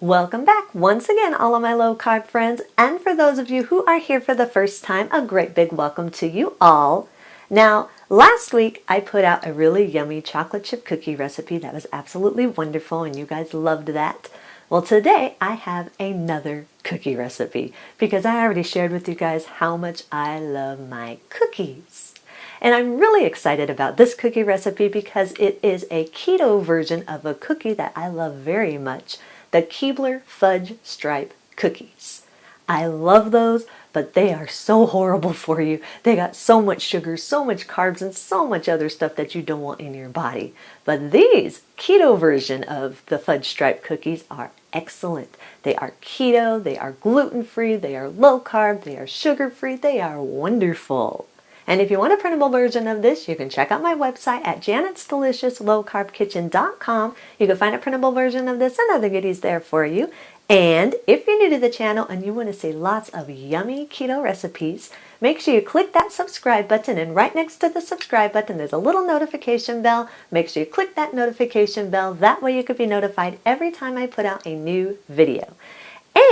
Welcome back once again, all of my low carb friends, and for those of you who are here for the first time, a great big welcome to you all. Now, last week I put out a really yummy chocolate chip cookie recipe that was absolutely wonderful and you guys loved that. Well, today I have another cookie recipe because I already shared with you guys how much I love my cookies. And I'm really excited about this cookie recipe because it is a keto version of a cookie that I love very much, the Keebler Fudge Stripe Cookies. I love those, but they are so horrible for you. They got so much sugar, so much carbs, and so much other stuff that you don't want in your body. But these keto version of the Fudge Stripe Cookies are excellent. They are keto, they are gluten-free, they are low carb, they are sugar-free, they are wonderful. And if you want a printable version of this, you can check out my website at janetsdeliciouslowcarbkitchen.com. You can find a printable version of this and other goodies there for you. And if you're new to the channel and you want to see lots of yummy keto recipes, make sure you click that subscribe button, and right next to the subscribe button there's a little notification bell. Make sure you click that notification bell. That way you can be notified every time I put out a new video.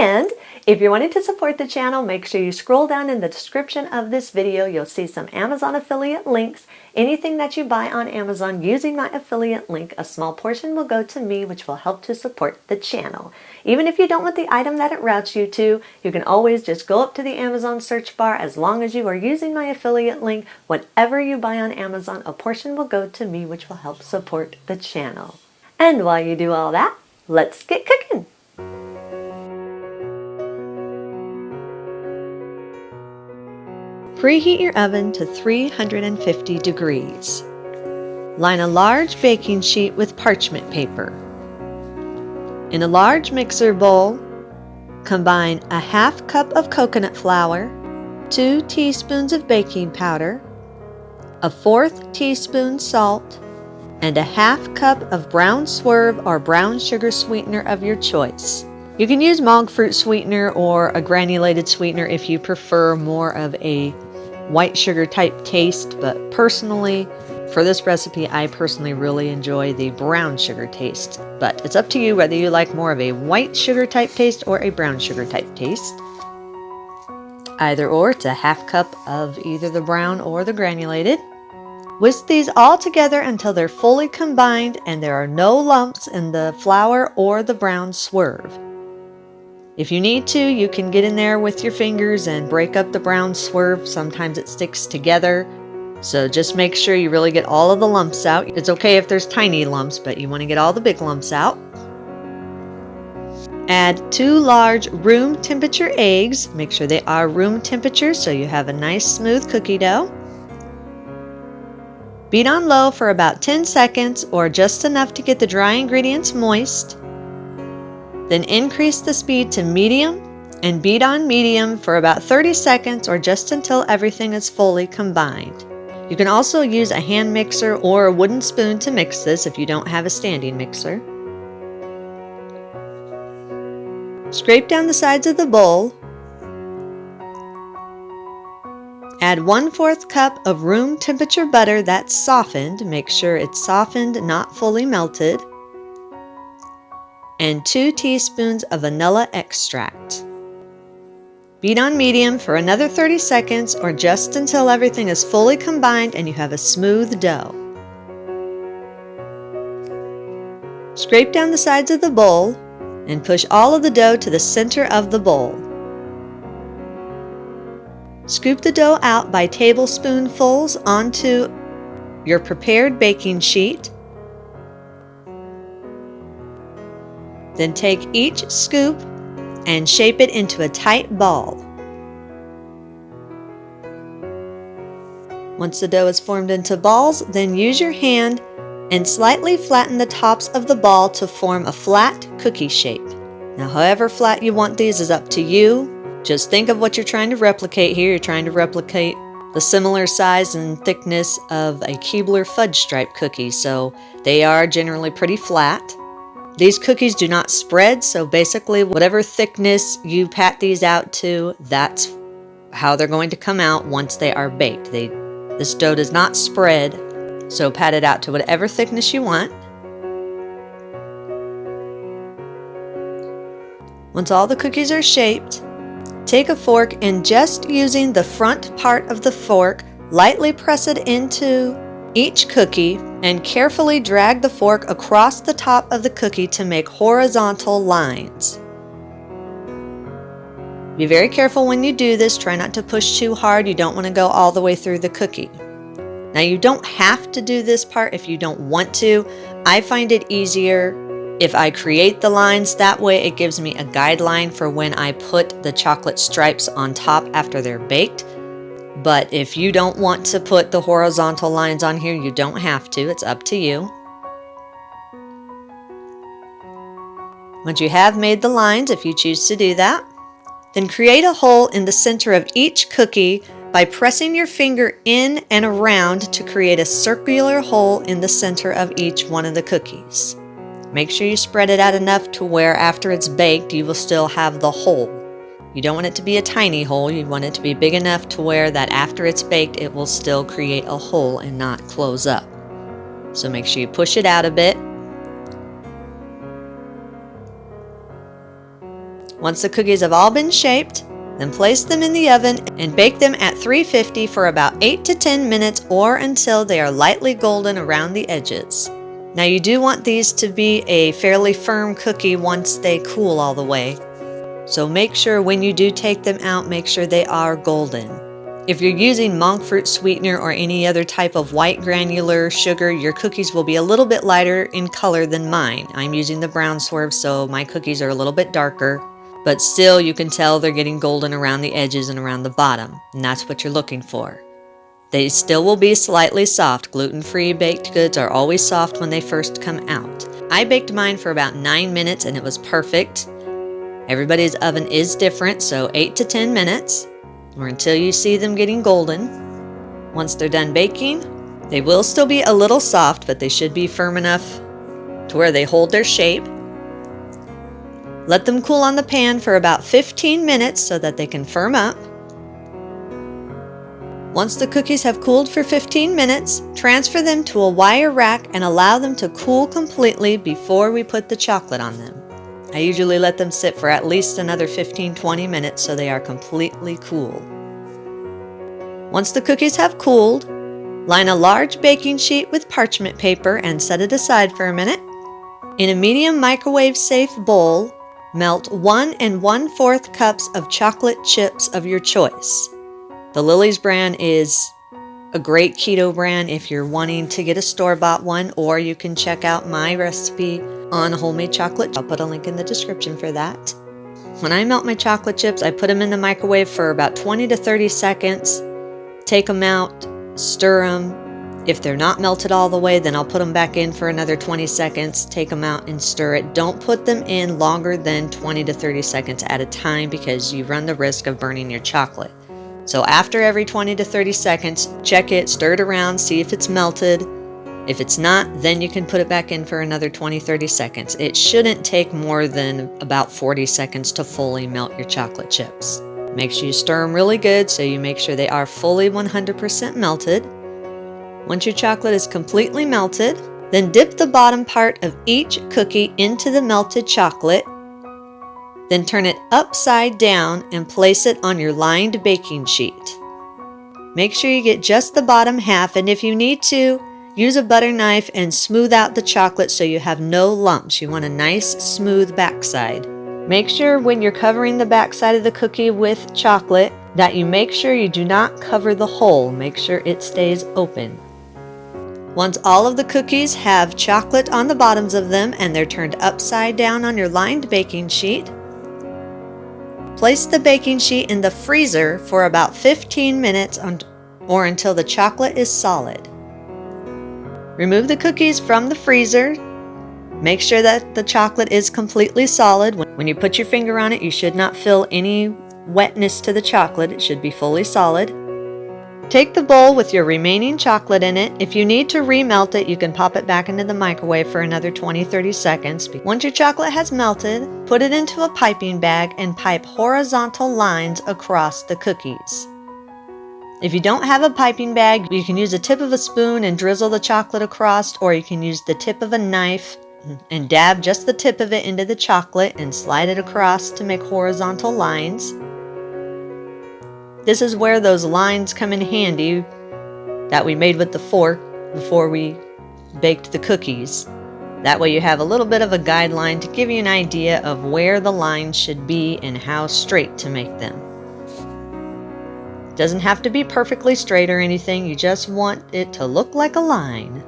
And if you're wanting to support the channel, make sure you scroll down in the description of this video. You'll see some Amazon affiliate links. Anything that you buy on Amazon using my affiliate link, a small portion will go to me, which will help to support the channel. Even if you don't want the item that it routes you to, you can always just go up to the Amazon search bar. As long as you are using my affiliate link, whatever you buy on Amazon, a portion will go to me, which will help support the channel. And while you do all that, let's get cooking. Preheat your oven to 350 degrees. Line a large baking sheet with parchment paper. In a large mixer bowl, combine a half cup of coconut flour, 2 teaspoons of baking powder, a 1/4 teaspoon salt, and a half cup of brown swerve or brown sugar sweetener of your choice. You can use monk fruit sweetener or a granulated sweetener if you prefer more of a white sugar type taste, but personally, for this recipe, I personally really enjoy the brown sugar taste. But it's up to you whether you like more of a white sugar type taste or a brown sugar type taste. Either or, it's a half cup of either the brown or the granulated. Whisk these all together until they're fully combined and there are no lumps in the flour or the brown swerve. If you need to, you can get in there with your fingers and break up the brown swerve. Sometimes it sticks together. So just make sure you really get all of the lumps out. It's okay if there's tiny lumps, but you want to get all the big lumps out. Add 2 large room temperature eggs. Make sure they are room temperature so you have a nice smooth cookie dough. Beat on low for about 10 seconds or just enough to get the dry ingredients moist. Then increase the speed to medium and beat on medium for about 30 seconds or just until everything is fully combined. You can also use a hand mixer or a wooden spoon to mix this if you don't have a standing mixer. Scrape down the sides of the bowl. Add 1/4 cup of room temperature butter that's softened. Make sure it's softened, not fully melted. And 2 teaspoons of vanilla extract. Beat on medium for another 30 seconds or just until everything is fully combined and you have a smooth dough. Scrape down the sides of the bowl and push all of the dough to the center of the bowl. Scoop the dough out by tablespoonfuls onto your prepared baking sheet. Then take each scoop and shape it into a tight ball. Once the dough is formed into balls, then use your hand and slightly flatten the tops of the ball to form a flat cookie shape. Now, however flat you want these is up to you. Just think of what you're trying to replicate here. You're trying to replicate the similar size and thickness of a Keebler Fudge Stripe cookie, so they are generally pretty flat. These cookies do not spread, so basically whatever thickness you pat these out to, that's how they're going to come out once they are baked. This dough does not spread, so pat it out to whatever thickness you want. Once all the cookies are shaped, take a fork and just using the front part of the fork, lightly press it into each cookie and carefully drag the fork across the top of the cookie to make horizontal lines. Be very careful when you do this. Try not to push too hard. You don't want to go all the way through the cookie. Now, you don't have to do this part if you don't want to. I find it easier if I create the lines. That way it gives me a guideline for when I put the chocolate stripes on top after they're baked. But if you don't want to put the horizontal lines on here, you don't have to. It's up to you. Once you have made the lines, if you choose to do that, then create a hole in the center of each cookie by pressing your finger in and around to create a circular hole in the center of each one of the cookies. Make sure you spread it out enough to where after it's baked, you will still have the hole. You don't want it to be a tiny hole. You want it to be big enough to where that after it's baked, it will still create a hole and not close up. So make sure you push it out a bit. Once the cookies have all been shaped, then place them in the oven and bake them at 350 for about 8 to 10 minutes or until they are lightly golden around the edges. Now, you do want these to be a fairly firm cookie once they cool all the way. So make sure when you do take them out, make sure they are golden. If you're using monk fruit sweetener or any other type of white granular sugar, your cookies will be a little bit lighter in color than mine. I'm using the brown swerve, so my cookies are a little bit darker. But still, you can tell they're getting golden around the edges and around the bottom, and that's what you're looking for. They still will be slightly soft. Gluten-free baked goods are always soft when they first come out. I baked mine for about 9 minutes and it was perfect. Everybody's oven is different, so 8 to 10 minutes, or until you see them getting golden. Once they're done baking, they will still be a little soft, but they should be firm enough to where they hold their shape. Let them cool on the pan for about 15 minutes so that they can firm up. Once the cookies have cooled for 15 minutes, transfer them to a wire rack and allow them to cool completely before we put the chocolate on them. I usually let them sit for at least another 15-20 minutes so they are completely cool. Once the cookies have cooled, line a large baking sheet with parchment paper and set it aside for a minute. In a medium microwave-safe bowl, melt 1 1/4 cups of chocolate chips of your choice. The Lily's brand is a great keto brand if you're wanting to get a store-bought one, or you can check out my recipe on homemade chocolate. I'll put a link in the description for that. When I melt my chocolate chips, I put them in the microwave for about 20 to 30 seconds. Take them out, stir them. If they're not melted all the way, then I'll put them back in for another 20 seconds, take them out and stir it. Don't put them in longer than 20 to 30 seconds at a time because you run the risk of burning your chocolate. So after every 20 to 30 seconds, check it, stir it around, see if it's melted. If it's not, then you can put it back in for another 20-30 seconds. It shouldn't take more than about 40 seconds to fully melt your chocolate chips. Make sure you stir them really good so you make sure they are fully 100% melted. Once your chocolate is completely melted, then dip the bottom part of each cookie into the melted chocolate. Then turn it upside down and place it on your lined baking sheet. Make sure you get just the bottom half, and if you need to, use a butter knife and smooth out the chocolate so you have no lumps. You want a nice smooth backside. Make sure when you're covering the backside of the cookie with chocolate that you make sure you do not cover the hole. Make sure it stays open. Once all of the cookies have chocolate on the bottoms of them and they're turned upside down on your lined baking sheet, place the baking sheet in the freezer for about 15 minutes or until the chocolate is solid. Remove the cookies from the freezer. Make sure that the chocolate is completely solid. When you put your finger on it, you should not feel any wetness to the chocolate. It should be fully solid. Take the bowl with your remaining chocolate in it. If you need to remelt it, you can pop it back into the microwave for another 20-30 seconds. Once your chocolate has melted, put it into a piping bag and pipe horizontal lines across the cookies. If you don't have a piping bag, you can use the tip of a spoon and drizzle the chocolate across, or you can use the tip of a knife and dab just the tip of it into the chocolate and slide it across to make horizontal lines. This is where those lines come in handy that we made with the fork before we baked the cookies. That way you have a little bit of a guideline to give you an idea of where the lines should be and how straight to make them. Doesn't have to be perfectly straight or anything, you just want it to look like a line.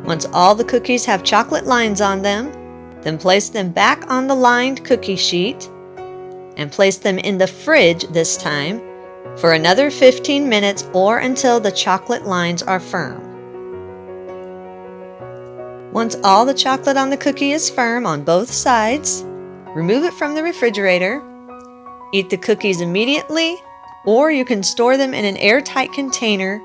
Once all the cookies have chocolate lines on them, then place them back on the lined cookie sheet and place them in the fridge this time for another 15 minutes or until the chocolate lines are firm. Once all the chocolate on the cookie is firm on both sides, remove it from the refrigerator. Eat the cookies immediately, or you can store them in an airtight container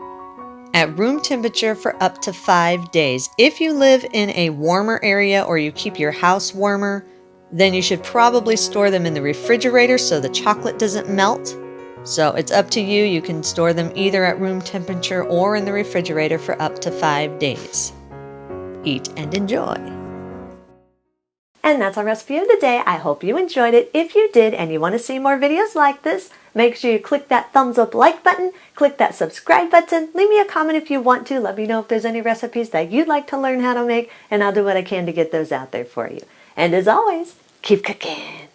at room temperature for up to 5 days. If you live in a warmer area or you keep your house warmer, then you should probably store them in the refrigerator so the chocolate doesn't melt. So it's up to you. You can store them either at room temperature or in the refrigerator for up to 5 days. Eat and enjoy. And that's our recipe of the day. I hope you enjoyed it. If you did and you want to see more videos like this, make sure you click that thumbs up like button, click that subscribe button, leave me a comment if you want to. Let me know if there's any recipes that you'd like to learn how to make, and I'll do what I can to get those out there for you. And as always, keep cooking.